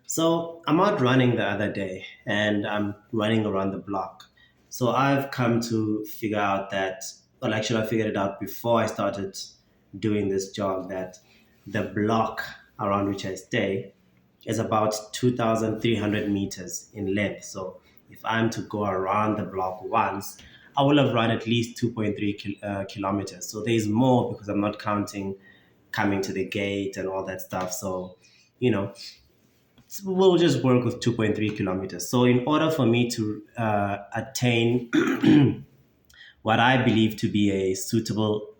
So I'm out running the other day and I'm running around the block. So I've come to figure out that, well, actually, I figured it out before I started doing this jog that the block around which I stay is about 2,300 meters in length. So if I'm to go around the block once, I will have run at least 2.3 kilometers. So there's more because I'm not counting coming to the gate and all that stuff. So, you know, we'll just work with 2.3 kilometers. So, in order for me to attain what I believe to be a suitable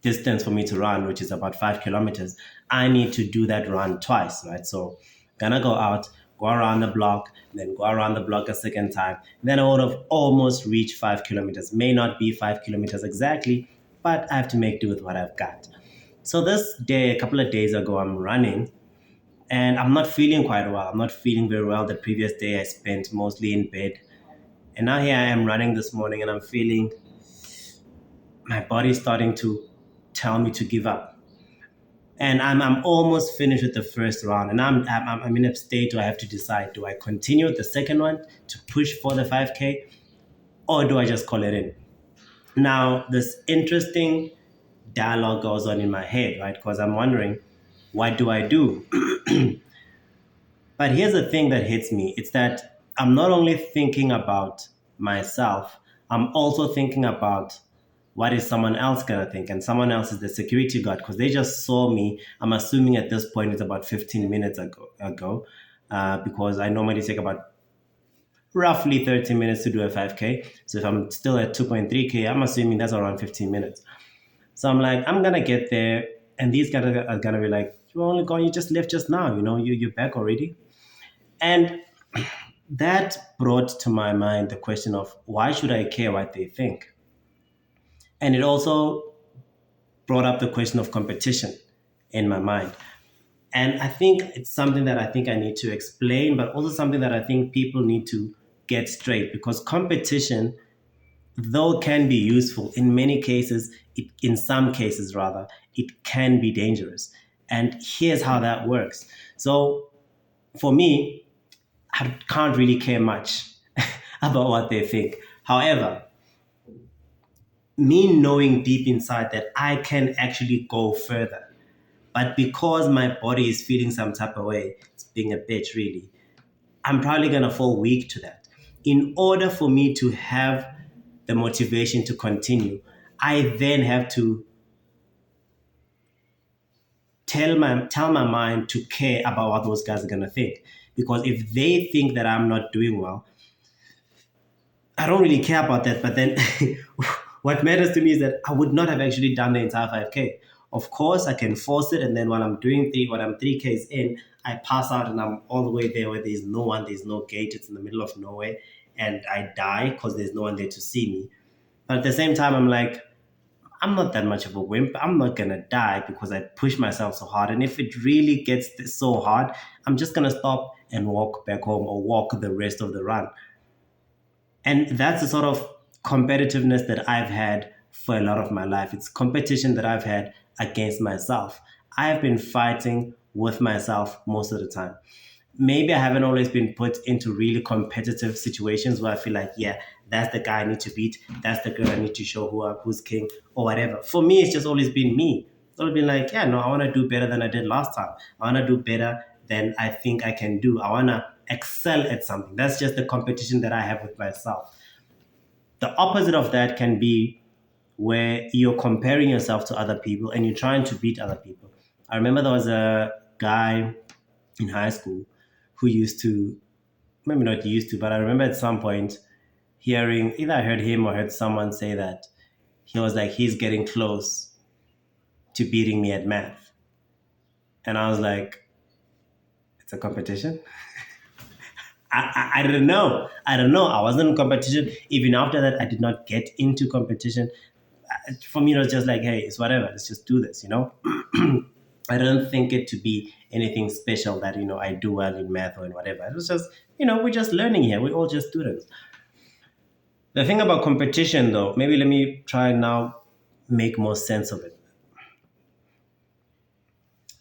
distance for me to run, which is about 5 kilometers, I need to do that run twice, right? So, gonna go out, go around the block, then go around the block a second time. Then I would have almost reached 5 kilometers. May not be 5 kilometers exactly, but I have to make do with what I've got. So, this day, a couple of days ago, I'm running and I'm not feeling quite well. I'm not feeling very well. The previous day I spent mostly in bed. And now here I am running this morning and I'm feeling my body starting to tell me to give up. And I'm almost finished with the first round. And I'm in a state where I have to decide, do I continue with the second one to push for the 5K or do I just call it in? Now, this interesting dialogue goes on in my head, right? Because I'm wondering, what do I do? But here's the thing that hits me. It's that I'm not only thinking about myself, I'm also thinking about what is someone else going to think. And someone else is the security guard because they just saw me. I'm assuming at this point it's about 15 minutes ago, because I normally take about roughly 30 minutes to do a 5K. So if I'm still at 2.3K, I'm assuming that's around 15 minutes. So I'm like, I'm going to get there. And these guys are going to be like, you're only going, you just left just now, you're back already. And that brought to my mind the question of why should I care what they think? And it also brought up the question of competition in my mind. And I think it's something that I think I need to explain, but also something that I think people need to get straight because competition, though can be useful in many cases, in some cases rather, it can be dangerous. And here's how that works. So for me, I can't really care much about what they think. However, me knowing deep inside that I can actually go further, but because my body is feeling some type of way, it's being a bitch really, I'm probably gonna fall weak to that. In order for me to have the motivation to continue, I then have to tell my mind to care about what those guys are gonna think. Because if they think that I'm not doing well, I don't really care about that. But then what matters to me is that I would not have actually done the entire 5K. Of course, I can force it. And then when I'm 3Ks in, I pass out and I'm all the way there where there's no one, there's no gate, it's in the middle of nowhere. And I die because there's no one there to see me. But at the same time, I'm like, I'm not that much of a wimp. I'm not going to die because I push myself so hard. And if it really gets so hard, I'm just going to stop and walk back home or walk the rest of the run. And that's the sort of competitiveness that I've had for a lot of my life. It's competition that I've had against myself. I've been fighting with myself most of the time. Maybe I haven't always been put into really competitive situations where I feel like, yeah, that's the guy I need to beat. That's the girl I need to show who's king or whatever. For me, it's just always been me. It's always been like, yeah, no, I want to do better than I did last time. I want to do better than I think I can do. I want to excel at something. That's just the competition that I have with myself. The opposite of that can be where you're comparing yourself to other people and you're trying to beat other people. I remember there was a guy in high school who used to, maybe not used to, but I remember at some point hearing, either I heard him or heard someone say that he was like, he's getting close to beating me at math. And I was like, it's a competition? I didn't know. I don't know. I wasn't in competition. Even after that, I did not get into competition. For me, it was just like, hey, it's whatever. Let's just do this. I don't think it to be anything special that, I do well in math or in whatever. It was just, we're just learning here. We're all just students. The thing about competition, though, maybe let me try now make more sense of it.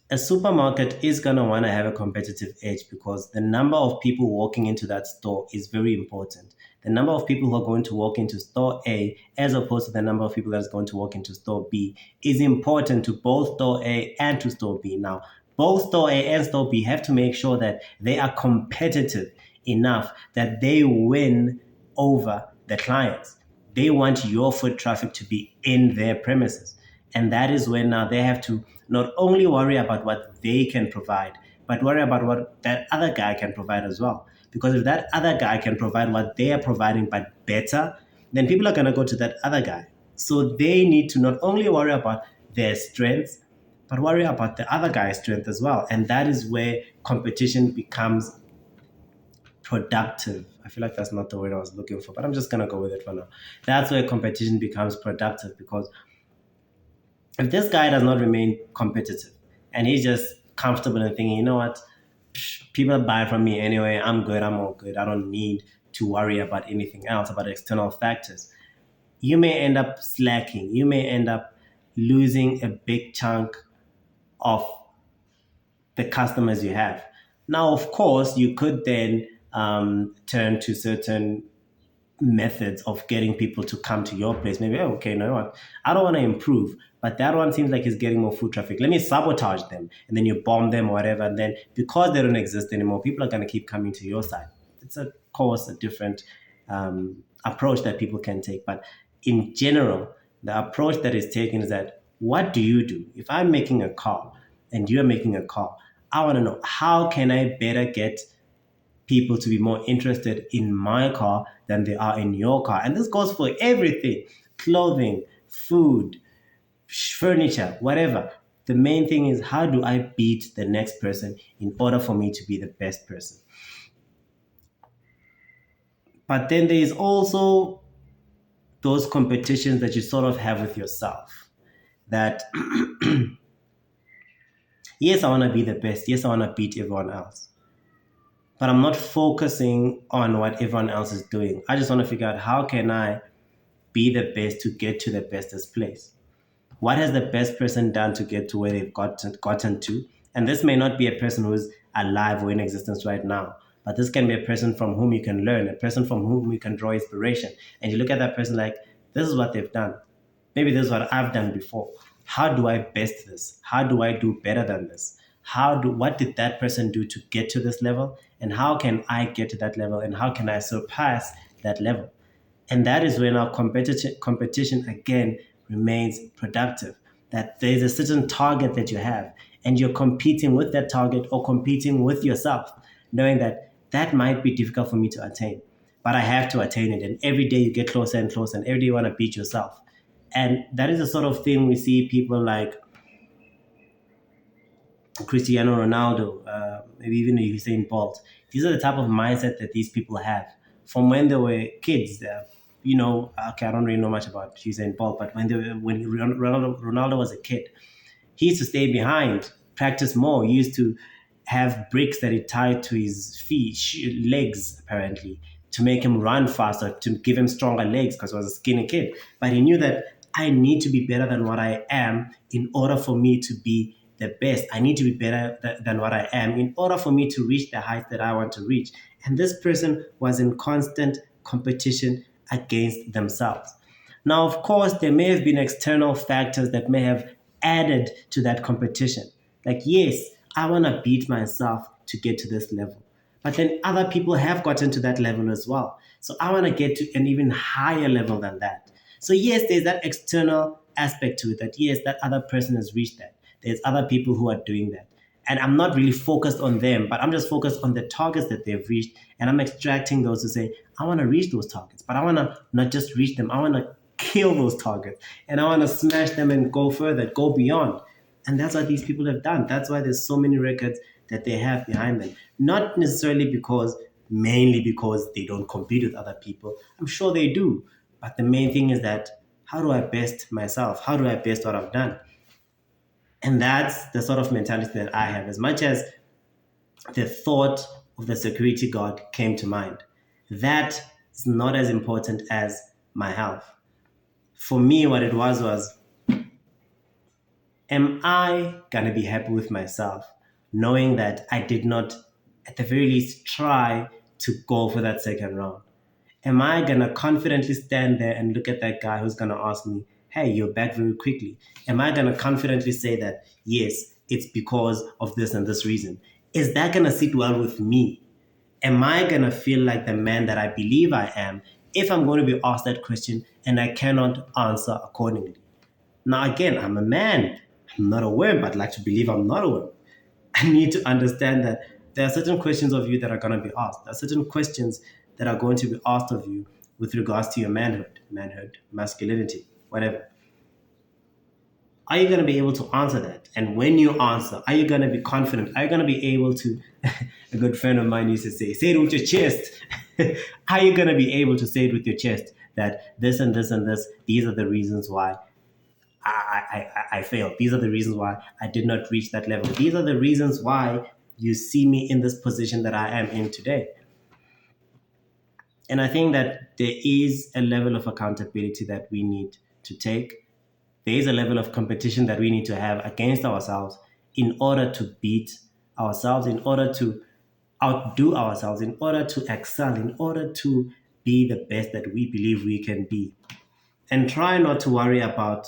a supermarket is going to want to have a competitive edge because the number of people walking into that store is very important. The number of people who are going to walk into store A as opposed to the number of people that's going to walk into store B is important to both store A and to store B. Now, both store A and store B have to make sure that they are competitive enough that they win over the clients. They want your foot traffic to be in their premises. And that is when now they have to not only worry about what they can provide, but worry about what that other guy can provide as well. Because if that other guy can provide what they are providing but better, then people are going to go to that other guy. So they need to not only worry about their strengths, but worry about the other guy's strength as well. And that is where competition becomes productive. I feel like that's not the word I was looking for, but I'm just going to go with it for now. That's where competition becomes productive because if this guy does not remain competitive and he's just comfortable and thinking, you know what, people buy from me anyway, I'm good, I'm all good, I don't need to worry about anything else, about external factors, you may end up slacking. You may end up losing a big chunk of the customers you have. Now, of course, you could then turn to certain methods of getting people to come to your place. Maybe, oh, okay, no, what? I don't want to improve, but that one seems like it's getting more foot traffic. Let me sabotage them, and then you bomb them or whatever. And then because they don't exist anymore, people are going to keep coming to your side. It's of course a different approach that people can take, but in general, the approach that is taken is that what do you do if I'm making a call and you're making a call? I want to know how can I better get people to be more interested in my car than they are in your car. And this goes for everything: clothing, food, furniture, whatever. The main thing is how do I beat the next person in order for me to be the best person? But then there is also those competitions that you sort of have with yourself that, yes, I want to be the best. Yes, I want to beat everyone else. But I'm not focusing on what everyone else is doing. I just want to figure out how can I be the best to get to the bestest place. What has the best person done to get to where they've gotten to? And this may not be a person who's alive or in existence right now, but this can be a person from whom you can learn, a person from whom you can draw inspiration. And you look at that person like, this is what they've done. Maybe this is what I've done before. How do I best this? How do I do better than this? What did that person do to get to this level? And how can I get to that level? And how can I surpass that level? And that is when our competition again remains productive. That there's a certain target that you have, and you're competing with that target or competing with yourself, knowing that that might be difficult for me to attain, but I have to attain it. And every day you get closer and closer, and every day you want to beat yourself. And that is the sort of thing we see people like Cristiano Ronaldo, maybe even Usain Bolt. These are the type of mindset that these people have from when they were kids. Okay, I don't really know much about Usain Bolt, but when Ronaldo was a kid, he used to stay behind, practice more. He used to have bricks that he tied to his feet, legs, apparently, to make him run faster, to give him stronger legs because he was a skinny kid. But he knew that I need to be better than what I am in order for me to be the best. I need to be better than what I am in order for me to reach the heights that I want to reach. And this person was in constant competition against themselves. Now, of course, there may have been external factors that may have added to that competition. Like, yes, I want to beat myself to get to this level. But then other people have gotten to that level as well. So I want to get to an even higher level than that. So, yes, there's that external aspect to it that, yes, that other person has reached that. There's other people who are doing that. And I'm not really focused on them, but I'm just focused on the targets that they've reached. And I'm extracting those to say, I want to reach those targets, but I want to not just reach them. I want to kill those targets and I want to smash them and go further, go beyond. And that's what these people have done. That's why there's so many records that they have behind them. Not necessarily mainly because they don't compete with other people. I'm sure they do. But the main thing is that how do I best myself? How do I best what I've done? And that's the sort of mentality that I have. As much as the thought of the security guard came to mind, that is not as important as my health. For me, what it was Am I gonna be happy with myself knowing that I did not, at the very least, try to go for that second round? Am I gonna confidently stand there and look at that guy who's gonna ask me, "Hey, you're back very quickly"? Am I gonna confidently say that, yes, it's because of this and this reason? Is that gonna sit well with me? Am I gonna feel like the man that I believe I am if I'm going to be asked that question and I cannot answer accordingly? Now, again, I'm a man. I'm not a worm. I'd like to believe I'm not a worm. I need to understand that there are certain questions of you that are going to be asked. There are certain questions that are going to be asked of you with regards to your manhood, masculinity, whatever. Are you going to be able to answer that? And when you answer, are you going to be confident? Are you going to be able to? A good friend of mine used to say it with your chest. Are you going to be able to say it with your chest that this and this and this, these are the reasons why I failed. These are the reasons why I did not reach that level. These are the reasons why you see me in this position that I am in today. And I think that there is a level of accountability that we need to take. There is a level of competition that we need to have against ourselves in order to beat ourselves, in order to outdo ourselves, in order to excel, in order to be the best that we believe we can be. And try not to worry about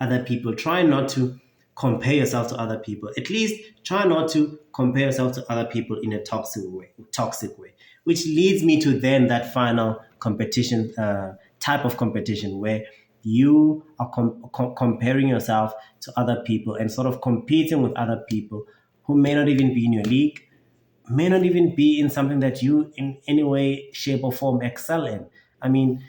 other people. Try not to compare yourself to other people. At least try not to compare yourself to other people in a toxic way, which leads me to then that final competition type of competition where you are comparing yourself to other people and sort of competing with other people who may not even be in your league, may not even be in something that you in any way, shape, or form excel in. I mean,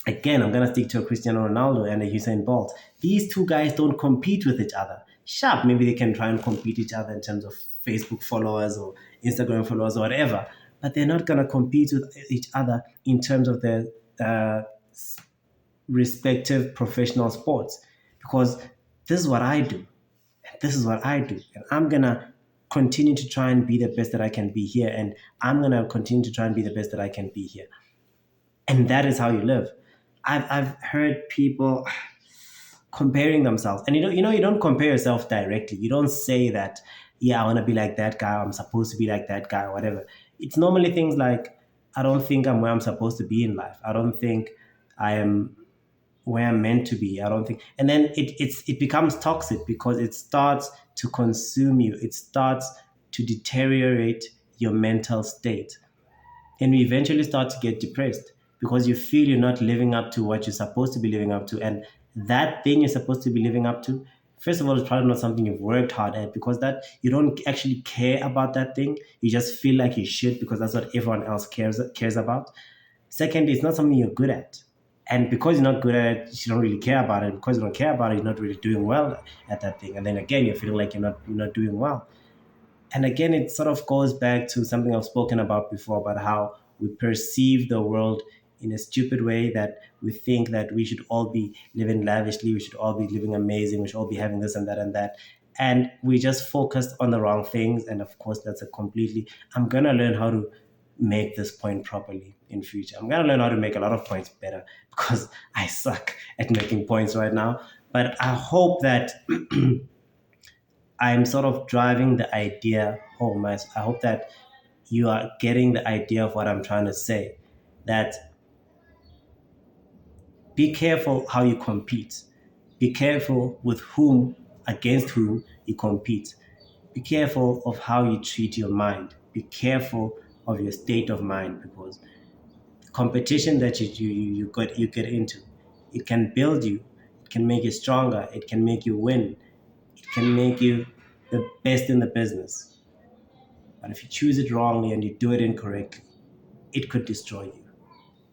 again, I'm going to stick to a Cristiano Ronaldo and a Usain Bolt. These two guys don't compete with each other. Sharp, maybe they can try and compete each other in terms of Facebook followers or Instagram followers or whatever, but they're not going to compete with each other in terms of their uh, respective professional sports, because this is what I do. This is what I do. And I'm going to continue to try and be the best that I can be here. And I'm going to continue to try and be the best that I can be here. And that is how you live. I've heard people comparing themselves, and you don't compare yourself directly. You don't say that, yeah, I want to be like that guy. I'm supposed to be like that guy, or whatever. It's normally things like, I don't think I'm where I'm supposed to be in life. I don't think I am where I'm meant to be. I don't think, and then it becomes toxic because it starts to consume you. It starts to deteriorate your mental state, and you eventually start to get depressed because you feel you're not living up to what you're supposed to be living up to. And that thing you're supposed to be living up to, first of all, it's probably not something you've worked hard at, because that you don't actually care about that thing. You just feel like you should because that's what everyone else cares about. Secondly, it's not something you're good at. And because you're not good at it, you don't really care about it. Because you don't care about it, you're not really doing well at that thing. And then again, you're feeling like you're not doing well. And again, it sort of goes back to something I've spoken about before, about how we perceive the world in a stupid way, that we think that we should all be living lavishly, we should all be living amazing, we should all be having this and that and that. And we just focused on the wrong things. And of course, that's a completely, I'm going to learn how to make this point properly in future. I'm going to learn how to make a lot of points better because I suck at making points right now. But I hope that I'm sort of driving the idea home. I hope that you are getting the idea of what I'm trying to say. That be careful how you compete. Be careful with whom, against whom you compete. Be careful of how you treat your mind. Be careful of your state of mind, because the competition that you get into, it can build you, it can make you stronger, it can make you win, it can make you the best in the business. But if you choose it wrongly and you do it incorrectly, it could destroy you.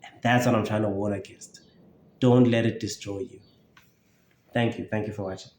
And that's what I'm trying to warn against. Don't let it destroy you. Thank you. Thank you for watching.